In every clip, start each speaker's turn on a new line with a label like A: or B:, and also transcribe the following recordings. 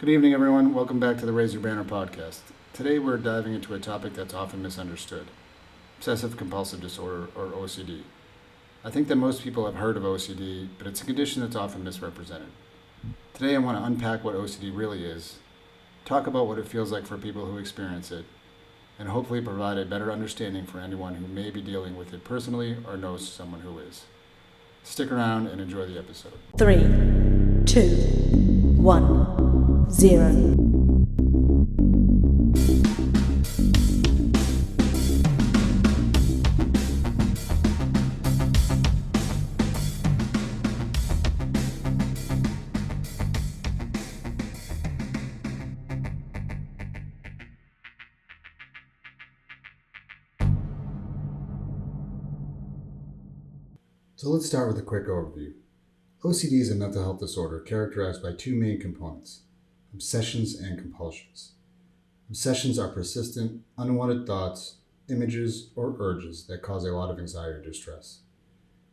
A: Good evening, everyone. Welcome back to the Raise Your Banner podcast. Today we're diving into a topic that's often misunderstood: Obsessive Compulsive Disorder, or OCD. I think that most people have heard of OCD, but it's a condition that's often misrepresented. Today I want to unpack what OCD really is, talk about what it feels like for people who experience it, and hopefully provide a better understanding for anyone who may be dealing with it personally or knows someone who is. Stick around and enjoy the episode.
B: 3, 2, 1, 0.
A: So let's start with a quick overview. OCD is a mental health disorder characterized by two main components: obsessions and compulsions. Obsessions are persistent, unwanted thoughts, images, or urges that cause a lot of anxiety or distress.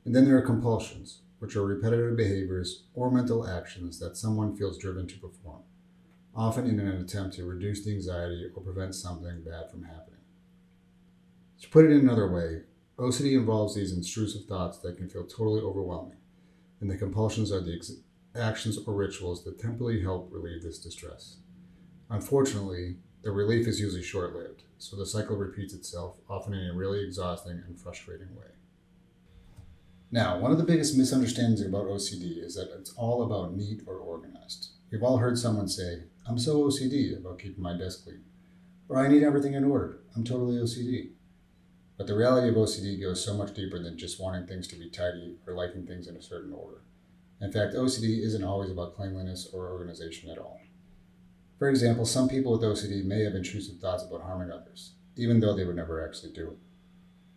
A: And then there are compulsions, which are repetitive behaviors or mental actions that someone feels driven to perform, often in an attempt to reduce the anxiety or prevent something bad from happening. To put it in another way, OCD involves these intrusive thoughts that can feel totally overwhelming, and the compulsions are the actions or rituals that temporarily help relieve this distress. Unfortunately, the relief is usually short-lived, so the cycle repeats itself, often in a really exhausting and frustrating way. Now, one of the biggest misunderstandings about OCD is that it's all about neat or organized. We've all heard someone say, "I'm so OCD about keeping my desk clean," or "I need everything in order. I'm totally OCD." But the reality of OCD goes so much deeper than just wanting things to be tidy or liking things in a certain order. In fact, OCD isn't always about cleanliness or organization at all. For example, some people with OCD may have intrusive thoughts about harming others, even though they would never actually do it.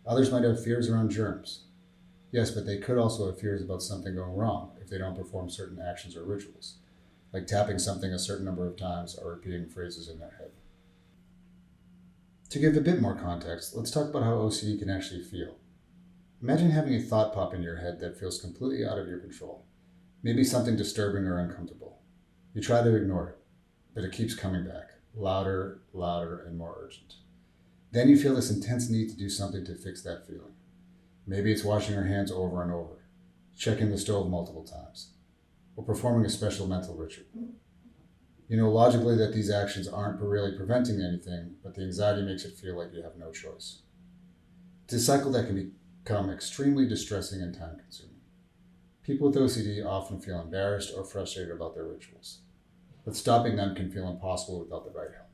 A: Others might have fears around germs. Yes, but they could also have fears about something going wrong if they don't perform certain actions or rituals, like tapping something a certain number of times or repeating phrases in their head. To give a bit more context, let's talk about how OCD can actually feel. Imagine having a thought pop in your head that feels completely out of your control, maybe something disturbing or uncomfortable. You try to ignore it, but it keeps coming back, louder, and more urgent. Then you feel this intense need to do something to fix that feeling. Maybe it's washing your hands over and over, checking the stove multiple times, or performing a special mental ritual. You know logically that these actions aren't really preventing anything, but the anxiety makes it feel like you have no choice. It's a cycle that can become extremely distressing and time-consuming. People with OCD often feel embarrassed or frustrated about their rituals, but stopping them can feel impossible without the right help.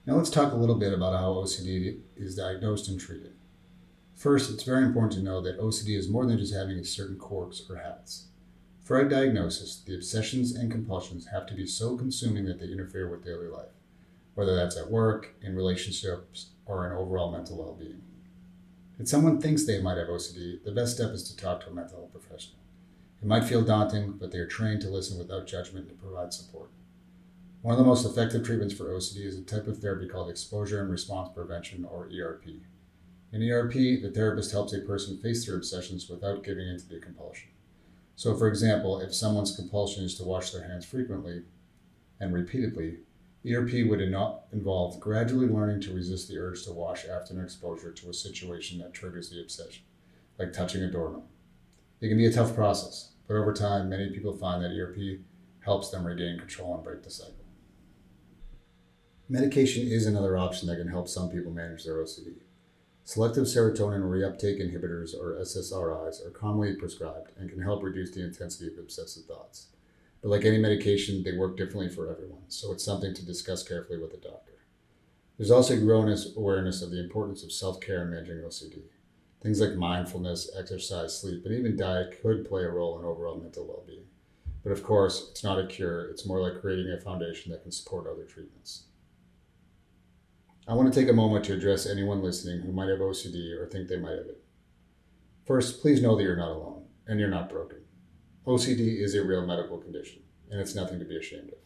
A: Now let's talk a little bit about how OCD is diagnosed and treated. First, it's very important to know that OCD is more than just having certain quirks or habits. For a diagnosis, the obsessions and compulsions have to be so consuming that they interfere with daily life, whether that's at work, in relationships, or in overall mental well-being. If someone thinks they might have OCD, the best step is to talk to a mental health professional. It might feel daunting, but they are trained to listen without judgment and provide support. One of the most effective treatments for OCD is a type of therapy called exposure and response prevention, or ERP. In ERP, the therapist helps a person face their obsessions without giving in to the compulsion. So, for example, if someone's compulsion is to wash their hands frequently and repeatedly, ERP would involve gradually learning to resist the urge to wash after an exposure to a situation that triggers the obsession, like touching a doorknob. It can be a tough process, but over time, many people find that ERP helps them regain control and break the cycle. Medication is another option that can help some people manage their OCD. Selective serotonin reuptake inhibitors, or SSRIs, are commonly prescribed and can help reduce the intensity of obsessive thoughts. But like any medication, they work differently for everyone, so it's something to discuss carefully with a doctor. There's also growing awareness of the importance of self-care in managing OCD. Things like mindfulness, exercise, sleep, and even diet could play a role in overall mental well-being. But of course, it's not a cure, it's more like creating a foundation that can support other treatments. I want to take a moment to address anyone listening who might have OCD or think they might have it. First, please know that you're not alone, and you're not broken. OCD is a real medical condition, and it's nothing to be ashamed of.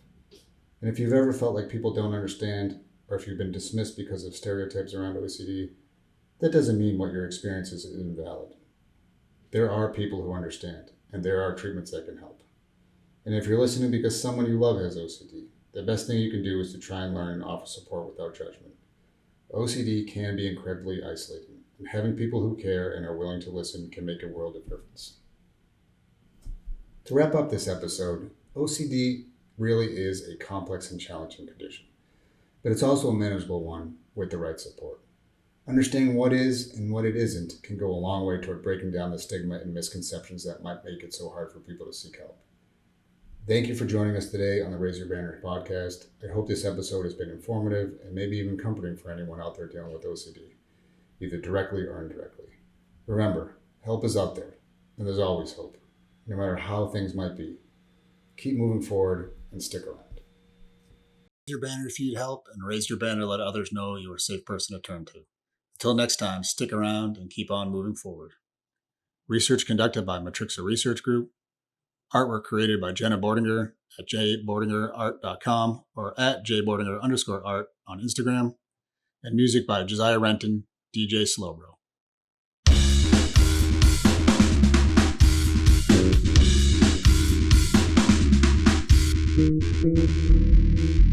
A: And if you've ever felt like people don't understand, or if you've been dismissed because of stereotypes around OCD, that doesn't mean what your experience is invalid. There are people who understand, and there are treatments that can help. And if you're listening because someone you love has OCD, the best thing you can do is to try and learn and offer support without judgment. OCD can be incredibly isolating, and having people who care and are willing to listen can make a world of difference. To wrap up this episode, OCD really is a complex and challenging condition, but it's also a manageable one with the right support. Understanding what is and what it isn't can go a long way toward breaking down the stigma and misconceptions that might make it so hard for people to seek help. Thank you for joining us today on the Raise Your Banner podcast. I hope this episode has been informative and maybe even comforting for anyone out there dealing with OCD, either directly or indirectly. Remember, help is out there, and there's always hope, no matter how things might be. Keep moving forward and stick around.
C: Raise your banner if you need help, and raise your banner to let others know you're a safe person to turn to. Until next time, stick around and keep on moving forward. Research conducted by Matrixa Research Group. Artwork created by Jenna Bordinger at jbordingerart.com or at jbordinger_art on Instagram. And music by Josiah Renton, DJ Slowbro.
B: Thank you.